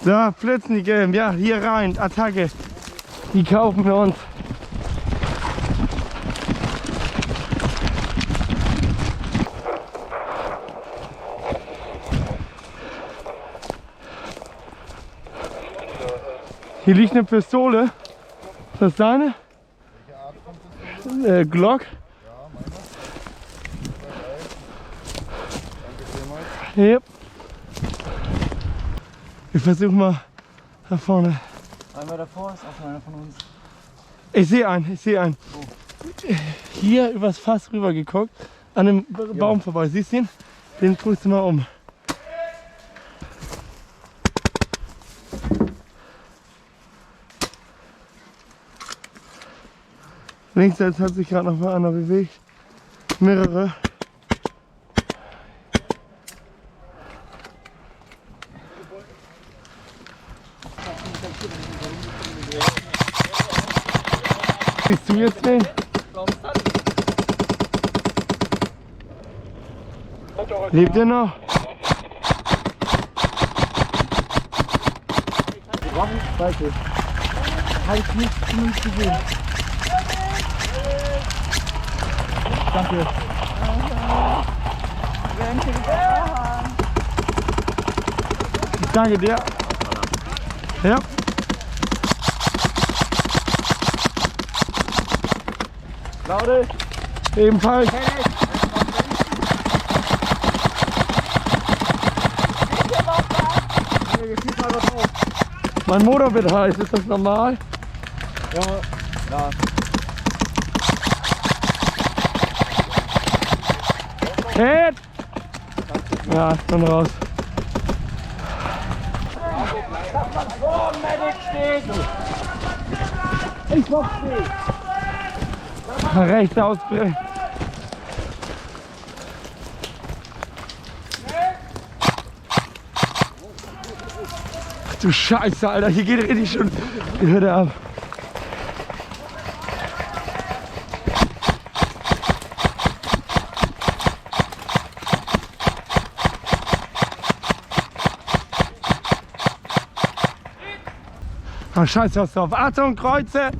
So, flitzen die gelben. Ja, hier rein. Attacke. Die kaufen wir uns. Hier liegt eine Pistole. Ist das deine? Glock. Yep. Ich versuche mal da vorne. Einmal davor ist auch einer von uns. Ich sehe einen, ich sehe einen. Oh. Hier übers Fass rüber geguckt, an dem Baum vorbei. Siehst du ihn? Den drückst du mal um. Links jetzt hat sich gerade noch mal einer bewegt. Mehrere. Siehst du jetzt den? Lebt er noch? Scheiße. Habe ich nicht zumindest gesehen. Danke. Danke dir. Ja. Laude. Ebenfalls. Mein Motor wird heiß, ist das normal? Ja. Ja. Hit! Ja, ist dann raus. Ich mach's nicht. Rechts ausbringen. Ach du Scheiße, Alter, hier geht richtig schon die Hütte ab. Ah, Scheiße, was drauf. Achtung, Kreuze!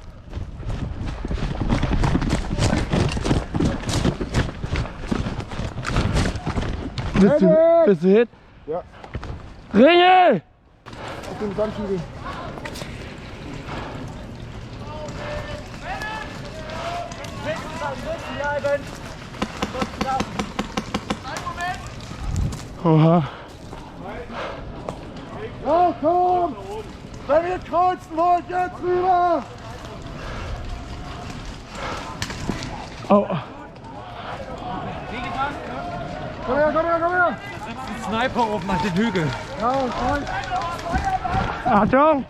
Bist du hit? Ja. Ringel! Auf dem Sandhügel. Oha. Ja, komm! Wenn ihr kreuzen wollt, jetzt rüber! Oh. Komm her, komm her, komm her! Ein Sniper oben nach dem Hügel. Ja, und rein! Achtung!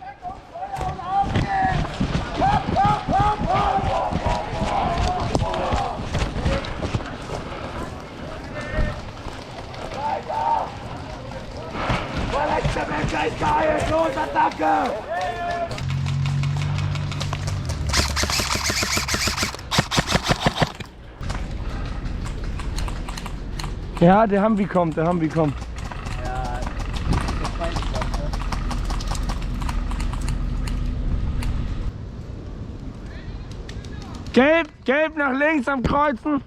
Ist geil! Los, Attacke! Ja, der Humvee kommt, der Humvee kommt. Ja, das weiß ich nicht, ne? Gelb, gelb nach links am Kreuzen.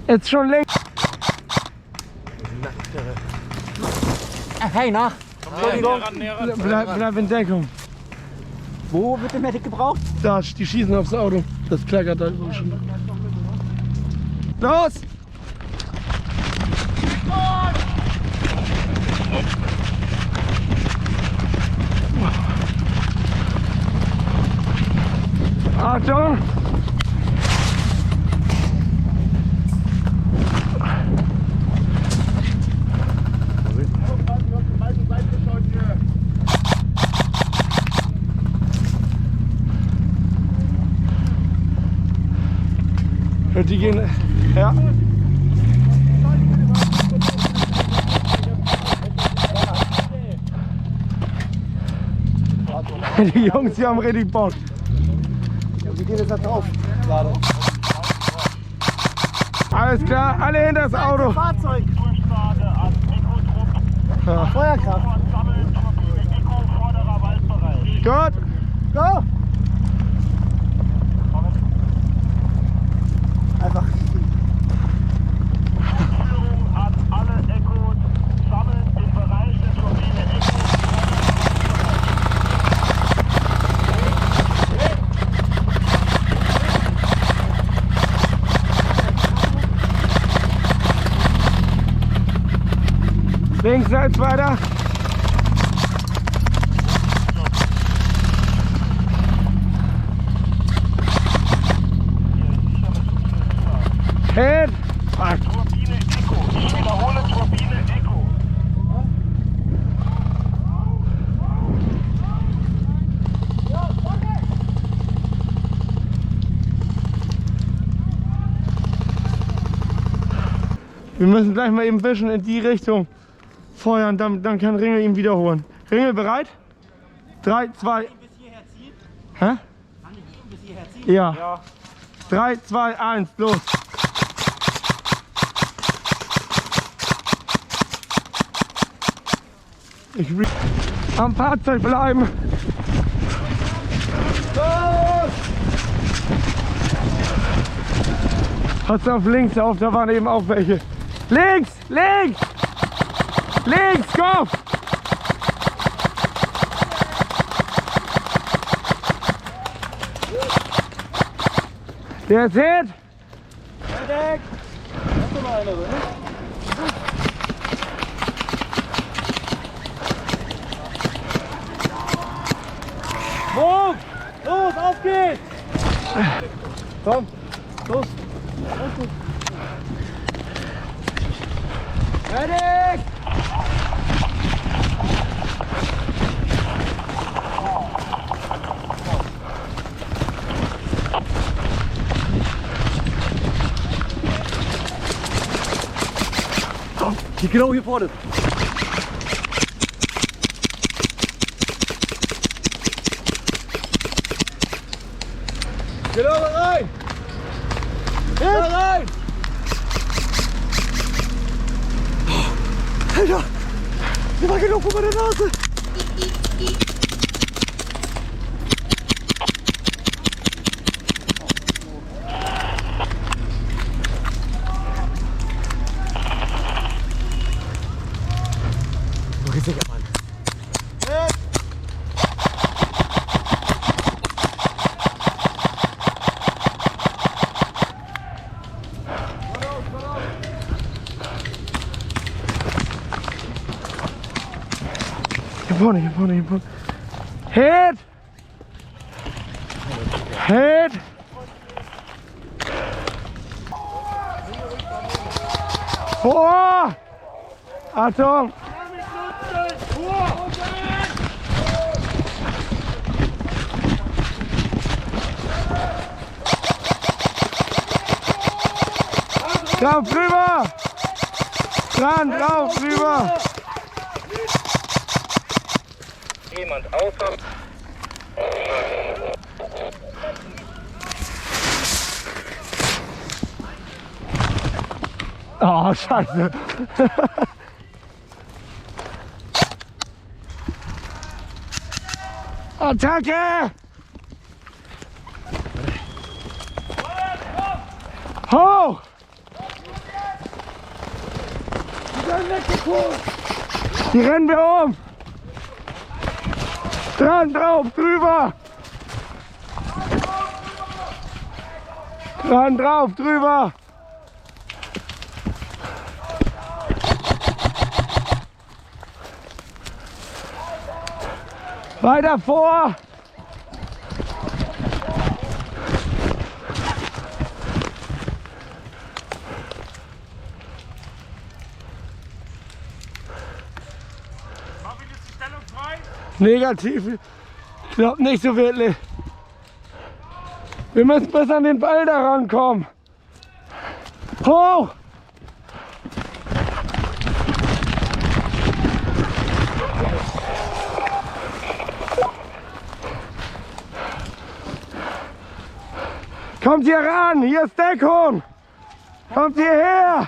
Jetzt schon links. Hey, nach! Entschuldigung. Bleib in Deckung. Wo wird der Medic gebraucht? Da, die schießen aufs Auto. Das klackert da schon. Los! Achtung! Und die gehen, ja. Die Jungs, die haben richtig Bock. Wir gehen jetzt da drauf. Alles klar, alle hinter das Auto. Fahrzeug! Ja. Feuerkraft! Gut. Go! Einfach riechen. Führung an alle Echos, sammeln im Bereich der Turbine Echo. Links, rechts, weiter. Hit. Turbine Echo. Ich wiederhole Turbine Echo. Wir müssen gleich mal eben ein bisschen in die Richtung feuern, dann kann Ringel ihn wiederholen. Ringel bereit? 3, 2. Bis hierher ziehen? Hä? Kann ich ihn bis hierher ziehen? Ja. 3, 2, 1, los. Ich will am Fahrzeug bleiben. Los! Pass auf links auf, da waren eben auch welche. Links, links! Links, Kopf! Der ist hit! Fertig! Hast du mal eine, oder? Hoch! Los, auf geht's! Komm! Los! Fertig! Hier, genau hier vorne. Genau rein! Genau rein! Alter, der war genau vor meiner Nase. Du gehst sicher, Mann. Hier vorne. Hit! Hit! Vor! Achtung! Drauf, drüber! Dran, drauf, drüber! Jemand außer. Oh, scheiße! Attacke! Hoch! Die rennen wir um! Dran, drauf, drüber! Dran, drauf, drüber! Weiter vor! Negativ. Ich glaube nicht so wirklich. Wir müssen bis an den Ball da rankommen. Hoch! Kommt hier ran, hier ist Deckung! Kommt hierher!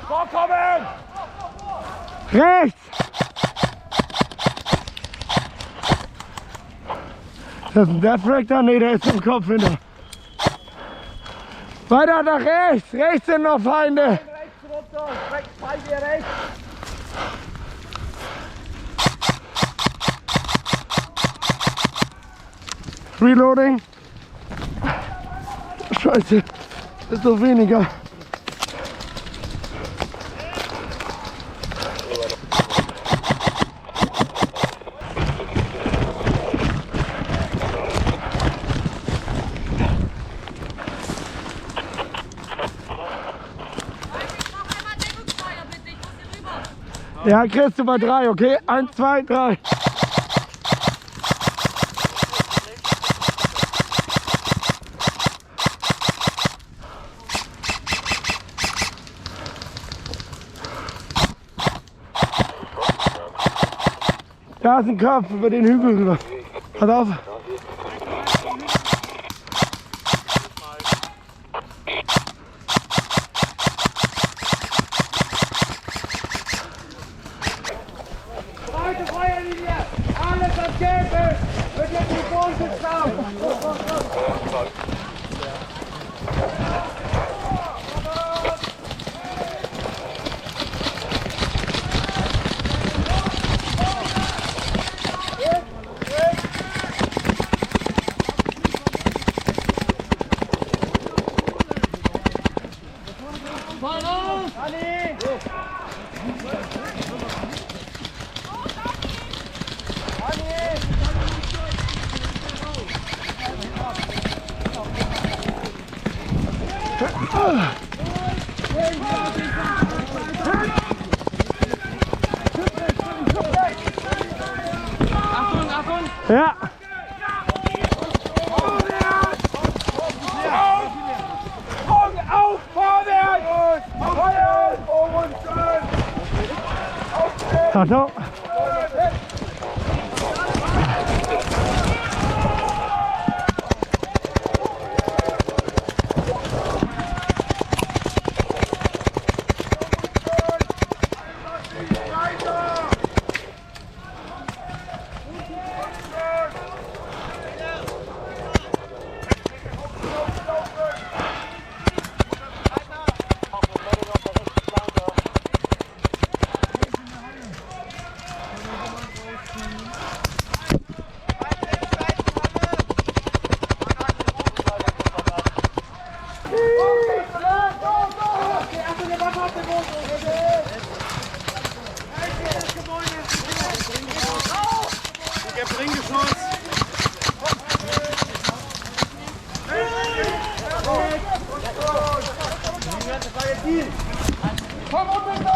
Vorkommen! Rechts! Das ist ein Deathrack da? Ne, der ist im Kopf hinter. Weiter nach rechts! Rechts sind noch Feinde! Rechts runter! Feinde rechts! Reloading! Scheiße! Das ist doch weniger! Ja, kriegst du bei 3, okay? 1, 2, 3. Da ist ein Kopf über den Hügel rüber. Pass auf. Alles am Käfig! Wird jetzt die Wohnsitz auf! Ja. Augen auf, vorwärts! Feuer! Und schön! Achtung. Komm unter!